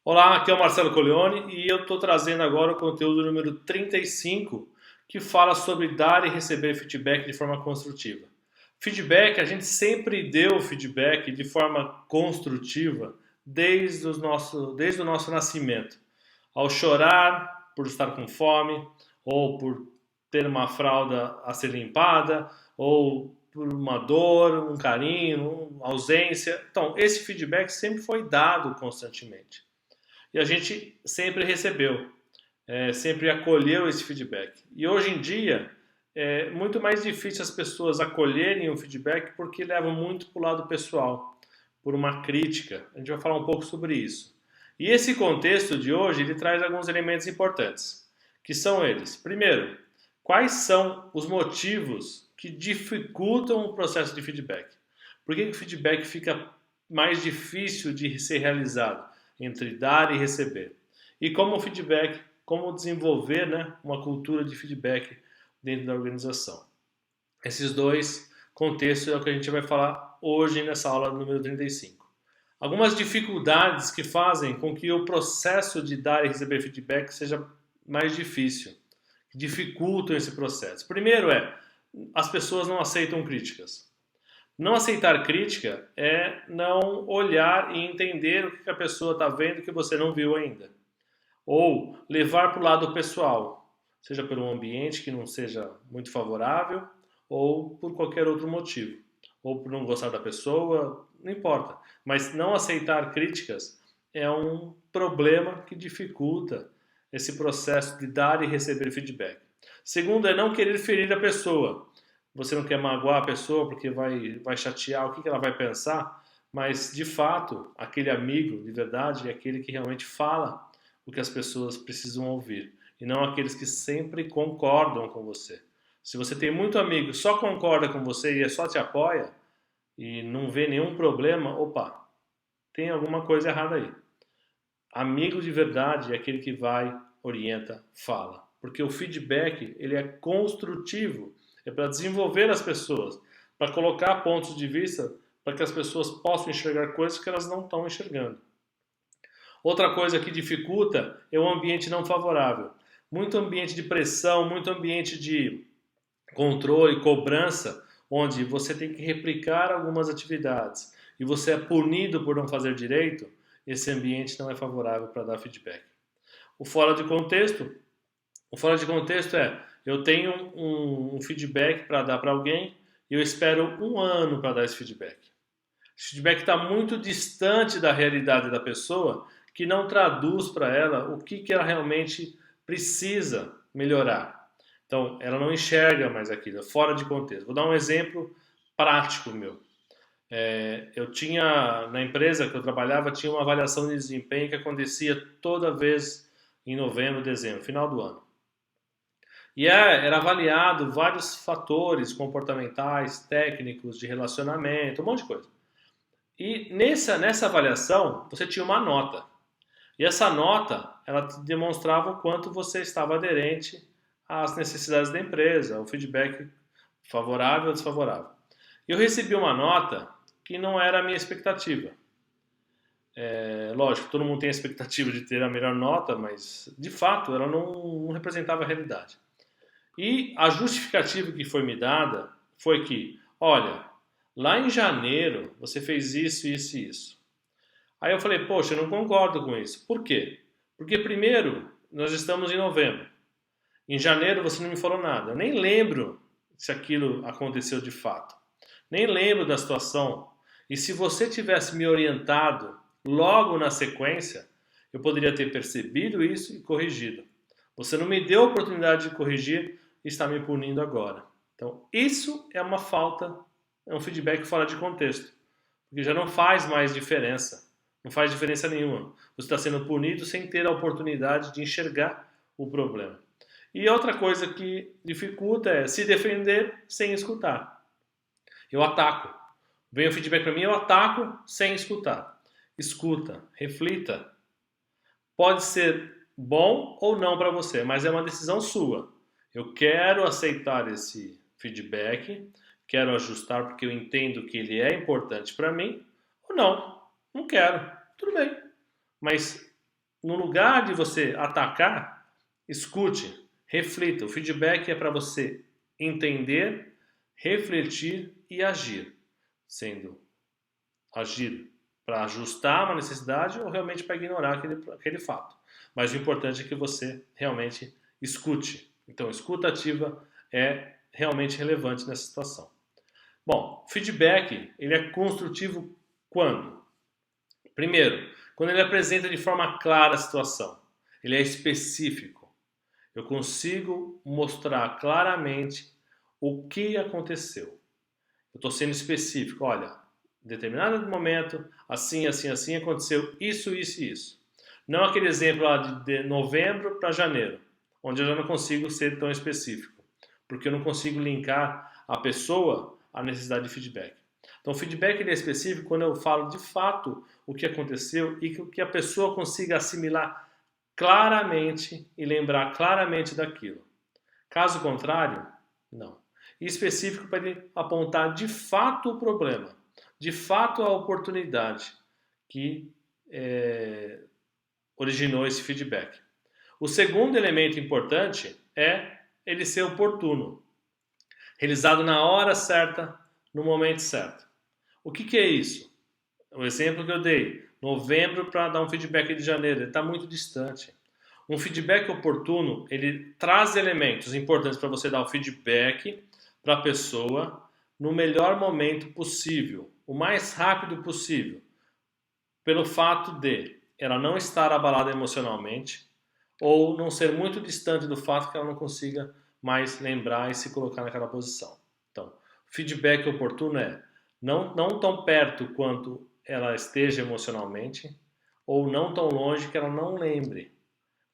Olá, aqui é o Marcelo Coleone e eu estou trazendo agora o conteúdo número 35, que fala sobre dar e receber feedback de forma construtiva. Feedback, a gente sempre deu feedback de forma construtiva desde o nosso nascimento. Ao chorar por estar com fome, ou por ter uma fralda a ser limpada, ou por uma dor, um carinho, uma ausência. Então, esse feedback sempre foi dado constantemente. E a gente sempre recebeu, sempre acolheu esse feedback. E hoje em dia é muito mais difícil as pessoas acolherem o feedback porque levam muito para o lado pessoal, por uma crítica. A gente vai falar um pouco sobre isso. E esse contexto de hoje ele traz alguns elementos importantes, que são eles. Primeiro, quais são os motivos que dificultam o processo de feedback? Por que o feedback fica mais difícil de ser realizado entre dar e receber? E como o feedback, como desenvolver, né, uma cultura de feedback dentro da organização. Esses dois contextos é o que a gente vai falar hoje nessa aula número 35. Algumas dificuldades que fazem com que o processo de dar e receber feedback seja mais difícil, que dificultam esse processo. Primeiro as pessoas não aceitam críticas. Não aceitar crítica é não olhar e entender o que a pessoa está vendo que você não viu ainda. Ou levar para o lado pessoal, seja por um ambiente que não seja muito favorável, ou por qualquer outro motivo. Ou por não gostar da pessoa, não importa. Mas não aceitar críticas é um problema que dificulta esse processo de dar e receber feedback. Segundo é não querer ferir a pessoa. Você não quer magoar a pessoa porque vai chatear, o que ela vai pensar, mas de fato, aquele amigo de verdade é aquele que realmente fala o que as pessoas precisam ouvir, e não aqueles que sempre concordam com você. Se você tem muito amigo que só concorda com você e só te apoia e não vê nenhum problema, opa, tem alguma coisa errada aí. Amigo de verdade é aquele que vai, orienta, fala. Porque o feedback, ele é construtivo, é para desenvolver as pessoas, para colocar pontos de vista para que as pessoas possam enxergar coisas que elas não estão enxergando. Outra coisa que dificulta é o ambiente não favorável. Muito ambiente de pressão, muito ambiente de controle, cobrança, onde você tem que replicar algumas atividades e você é punido por não fazer direito, esse ambiente não é favorável para dar feedback. O fora de contexto, o fora de contexto é eu tenho um feedback para dar para alguém e eu espero um ano para dar esse feedback. Esse feedback está muito distante da realidade da pessoa, que não traduz para ela o que ela realmente precisa melhorar. Então, ela não enxerga mais aquilo, é fora de contexto. Vou dar um exemplo prático meu. Eu tinha, na empresa que eu trabalhava, tinha uma avaliação de desempenho que acontecia toda vez em novembro, dezembro, final do ano. E era avaliado vários fatores comportamentais, técnicos, de relacionamento, um monte de coisa. E nessa avaliação, você tinha uma nota. E essa nota, ela demonstrava o quanto você estava aderente às necessidades da empresa, o feedback favorável ou desfavorável. Eu recebi uma nota que não era a minha expectativa. Lógico, todo mundo tem a expectativa de ter a melhor nota, mas de fato ela não representava a realidade. E a justificativa que foi me dada foi que, olha, lá em janeiro você fez isso, isso e isso. Aí eu falei, poxa, eu não concordo com isso. Por quê? Porque primeiro, nós estamos em novembro. Em janeiro você não me falou nada. Eu nem lembro se aquilo aconteceu de fato. Nem lembro da situação. E se você tivesse me orientado logo na sequência, eu poderia ter percebido isso e corrigido. Você não me deu a oportunidade de corrigir e está me punindo agora. Então, isso é uma falta, é um feedback fora de contexto. Porque já não faz mais diferença. Não faz diferença nenhuma. Você está sendo punido sem ter a oportunidade de enxergar o problema. E outra coisa que dificulta é se defender sem escutar. Eu ataco. Vem o feedback para mim, eu ataco sem escutar. Escuta, reflita. Pode ser bom ou não para você, mas é uma decisão sua. Eu quero aceitar esse feedback, quero ajustar porque eu entendo que ele é importante para mim, ou não, não quero. Tudo bem. Mas no lugar de você atacar, escute, reflita. O feedback é para você entender, refletir e agir, sendo agir para ajustar uma necessidade ou realmente para ignorar aquele fato. Mas o importante é que você realmente escute. Então, escuta ativa é realmente relevante nessa situação. Bom, feedback ele é construtivo quando? Primeiro, quando ele apresenta de forma clara a situação. Ele é específico. Eu consigo mostrar claramente o que aconteceu. Eu estou sendo específico. Olha, em determinado momento, assim, assim, assim, aconteceu isso, isso e isso. Não aquele exemplo lá de novembro para janeiro, onde eu já não consigo ser tão específico, porque eu não consigo linkar a pessoa à necessidade de feedback. Então, o feedback ele é específico quando eu falo de fato o que aconteceu e que a pessoa consiga assimilar claramente e lembrar claramente daquilo. Caso contrário, não. E específico para ele apontar de fato o problema, de fato a oportunidade que originou esse feedback. O segundo elemento importante é ele ser oportuno, realizado na hora certa, no momento certo. O que é isso? O exemplo que eu dei, novembro para dar um feedback de janeiro, ele está muito distante. Um feedback oportuno, ele traz elementos importantes para você dar o feedback para a pessoa no melhor momento possível, o mais rápido possível, pelo fato de ela não estar abalada emocionalmente ou não ser muito distante do fato que ela não consiga mais lembrar e se colocar naquela posição. Então, feedback oportuno é não tão perto quanto ela esteja emocionalmente ou não tão longe que ela não lembre.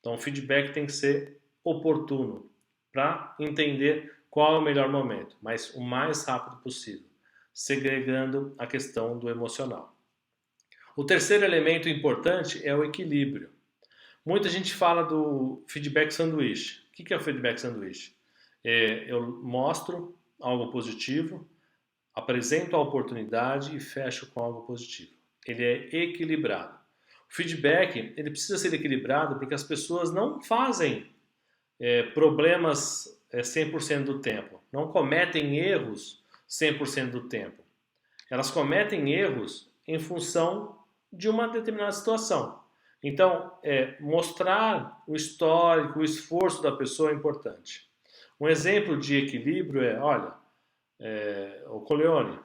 Então, o feedback tem que ser oportuno para entender qual é o melhor momento, mas o mais rápido possível, segregando a questão do emocional. O terceiro elemento importante é o equilíbrio. Muita gente fala do feedback sanduíche. O que é o feedback sanduíche? Eu mostro algo positivo, apresento a oportunidade e fecho com algo positivo. Ele é equilibrado. O feedback ele precisa ser equilibrado porque as pessoas não fazem problemas 100% do tempo, não cometem erros 100% do tempo. Elas cometem erros em função de uma determinada situação. Então, mostrar o histórico, o esforço da pessoa é importante. Um exemplo de equilíbrio é, olha, o Coleone,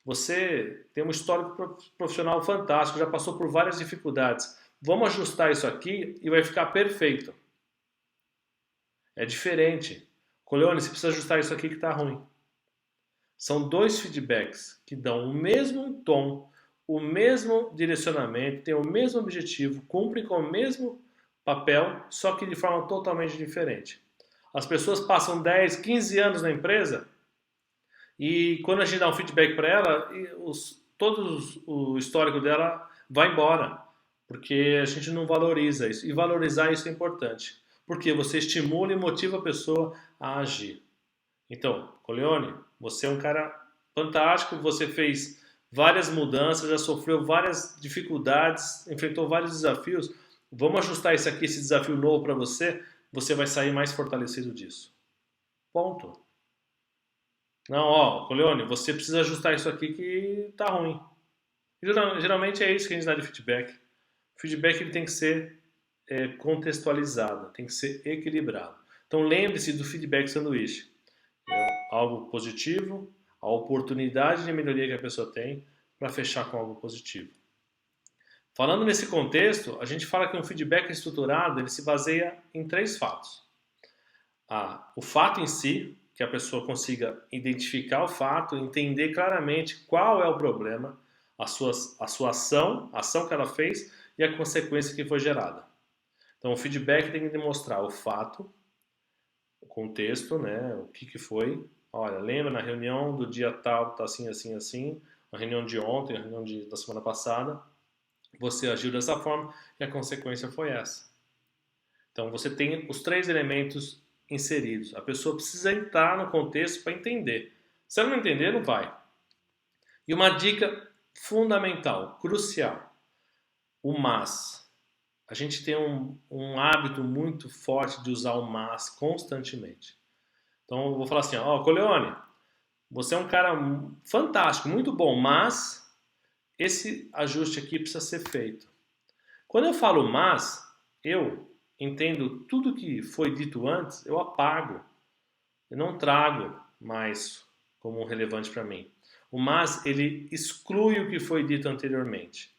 você tem um histórico profissional fantástico, já passou por várias dificuldades. Vamos ajustar isso aqui e vai ficar perfeito. É diferente. Coleone, você precisa ajustar isso aqui que está ruim. São dois feedbacks que dão o mesmo tom, o mesmo direcionamento, têm o mesmo objetivo, cumprem com o mesmo papel, só que de forma totalmente diferente. As pessoas passam 10, 15 anos na empresa e quando a gente dá um feedback para ela, todo o histórico dela vai embora, porque a gente não valoriza isso. E valorizar isso é importante, porque você estimula e motiva a pessoa a agir. Então, Coleone, você é um cara fantástico, você fez várias mudanças, já sofreu várias dificuldades, enfrentou vários desafios. Vamos ajustar isso aqui, esse desafio novo para você, você vai sair mais fortalecido disso. Ponto. Não, ó, Coleone, você precisa ajustar isso aqui que tá ruim. Geralmente é isso que a gente dá de feedback. O feedback ele tem que ser contextualizado, tem que ser equilibrado. Então lembre-se do feedback sanduíche. Algo positivo, a oportunidade de melhoria que a pessoa tem para fechar com algo positivo. Falando nesse contexto, a gente fala que um feedback estruturado ele se baseia em 3 fatos. O fato em si, que a pessoa consiga identificar o fato, entender claramente qual é o problema, a sua ação, a ação que ela fez e a consequência que foi gerada. Então o feedback tem que demonstrar o fato, o contexto, né, o que foi. Olha, lembra na reunião do dia tal, tá assim, assim, assim, a reunião de ontem, a reunião da semana passada, você agiu dessa forma e a consequência foi essa. Então você tem os 3 elementos inseridos. A pessoa precisa entrar no contexto para entender. Se ela não entender, não vai. E uma dica fundamental, crucial, o mas. a gente tem um hábito muito forte de usar o mas constantemente. Então eu vou falar assim, ó, Coleone, você é um cara fantástico, muito bom, mas esse ajuste aqui precisa ser feito. Quando eu falo mas, eu entendo tudo que foi dito antes, eu apago. Eu não trago mais como relevante para mim. O mas, ele exclui o que foi dito anteriormente.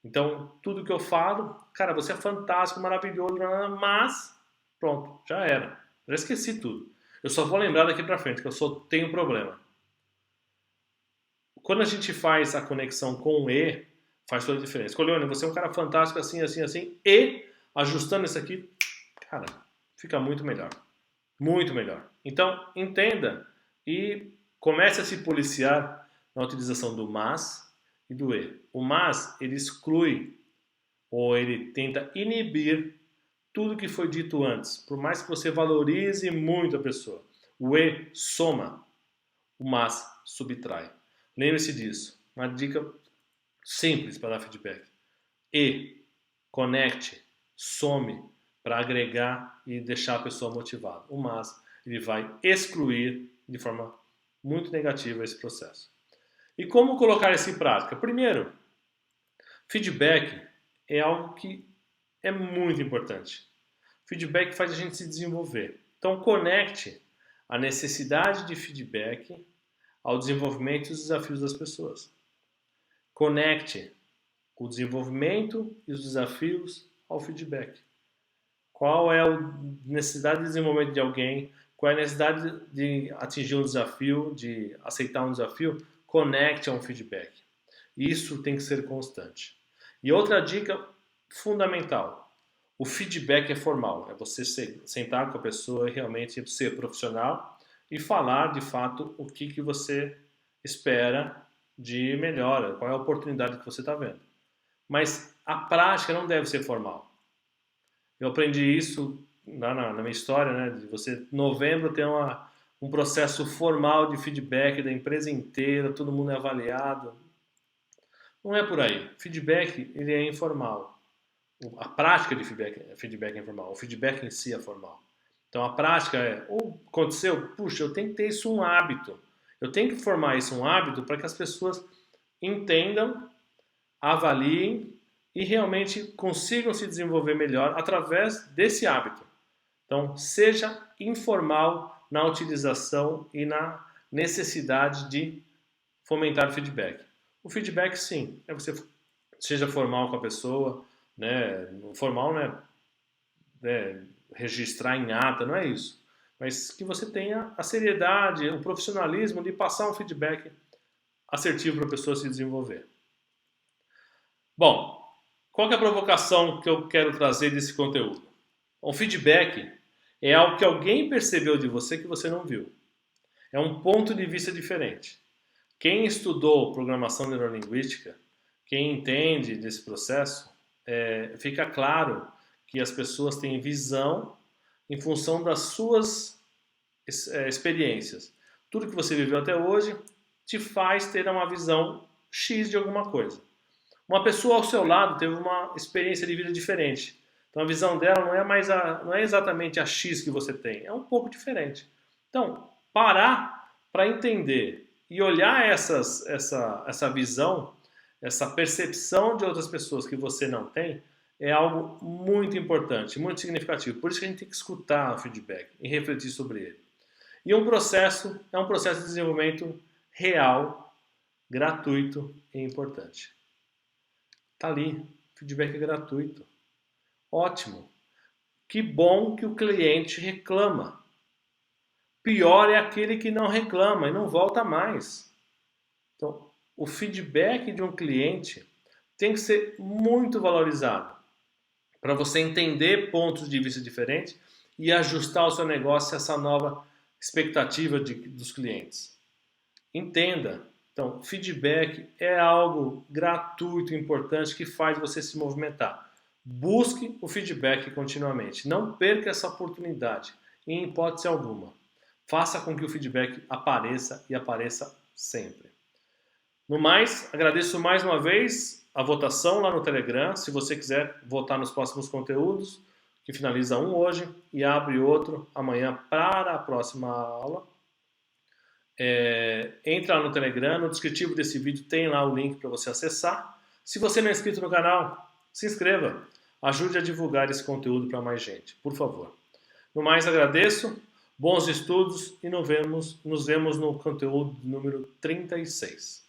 Então, tudo que eu falo, cara, você é fantástico, maravilhoso, mas, pronto, já era. Já esqueci tudo. Eu só vou lembrar daqui para frente, que eu só tenho problema. Quando a gente faz a conexão com o E, faz toda a diferença. Coleone, você é um cara fantástico, assim, assim, assim, e ajustando isso aqui, cara, fica muito melhor. Muito melhor. Então, entenda e comece a se policiar na utilização do mas e do e. O mas, ele exclui ou ele tenta inibir tudo que foi dito antes, por mais que você valorize muito a pessoa. O e soma, o mas subtrai. Lembre-se disso. Uma dica simples para dar feedback. E, conecte, some para agregar e deixar a pessoa motivada. O mas, ele vai excluir de forma muito negativa esse processo. E como colocar isso em prática? Primeiro, feedback é algo que é muito importante. Feedback faz a gente se desenvolver. Então, conecte a necessidade de feedback ao desenvolvimento e os desafios das pessoas. Conecte o desenvolvimento e os desafios ao feedback. Qual é a necessidade de desenvolvimento de alguém? Qual é a necessidade de atingir um desafio, de aceitar um desafio? Conecte a um feedback. Isso tem que ser constante. E outra dica fundamental: o feedback é formal. É você sentar com a pessoa e realmente ser profissional e falar de fato o que você espera de melhora, qual é a oportunidade que você está vendo. Mas a prática não deve ser formal. Eu aprendi isso na minha história, né? De você, em novembro, ter um processo formal de feedback da empresa inteira, todo mundo é avaliado. Não é por aí. Feedback, ele é informal. A prática de feedback é informal. O feedback em si é formal. Então a prática é, aconteceu, puxa, eu tenho que ter isso um hábito. Eu tenho que formar isso um hábito para que as pessoas entendam, avaliem e realmente consigam se desenvolver melhor através desse hábito. Então, seja informal na utilização e na necessidade de fomentar o feedback. O feedback, sim, é você seja formal com a pessoa, né? Formal, né? Registrar em ata, não é isso. Mas que você tenha a seriedade, o profissionalismo de passar um feedback assertivo para a pessoa se desenvolver. Bom, qual que é a provocação que eu quero trazer desse conteúdo? O feedback é algo que alguém percebeu de você que você não viu. É um ponto de vista diferente. Quem estudou programação neurolinguística, quem entende desse processo, fica claro que as pessoas têm visão em função das suas experiências. Tudo que você viveu até hoje te faz ter uma visão X de alguma coisa. Uma pessoa ao seu lado teve uma experiência de vida diferente. Então a visão dela não é exatamente a X que você tem, é um pouco diferente. Então, parar para entender e olhar essa visão, essa percepção de outras pessoas que você não tem, é algo muito importante, muito significativo. Por isso que a gente tem que escutar o feedback e refletir sobre ele. E um processo é um processo de desenvolvimento real, gratuito e importante. Tá ali, feedback é gratuito. Ótimo. Que bom que o cliente reclama. Pior é aquele que não reclama e não volta mais. Então, o feedback de um cliente tem que ser muito valorizado para você entender pontos de vista diferentes e ajustar o seu negócio a essa nova expectativa dos clientes. Entenda. Então, feedback é algo gratuito, importante, que faz você se movimentar. Busque o feedback continuamente. Não perca essa oportunidade, em hipótese alguma. Faça com que o feedback apareça e apareça sempre. No mais, agradeço mais uma vez a votação lá no Telegram, se você quiser votar nos próximos conteúdos, que finaliza um hoje e abre outro amanhã para a próxima aula. Entra lá no Telegram, no descritivo desse vídeo tem lá o link para você acessar. Se você não é inscrito no canal, se inscreva. Ajude a divulgar esse conteúdo para mais gente, por favor. No mais, agradeço, bons estudos e nos vemos no conteúdo número 36.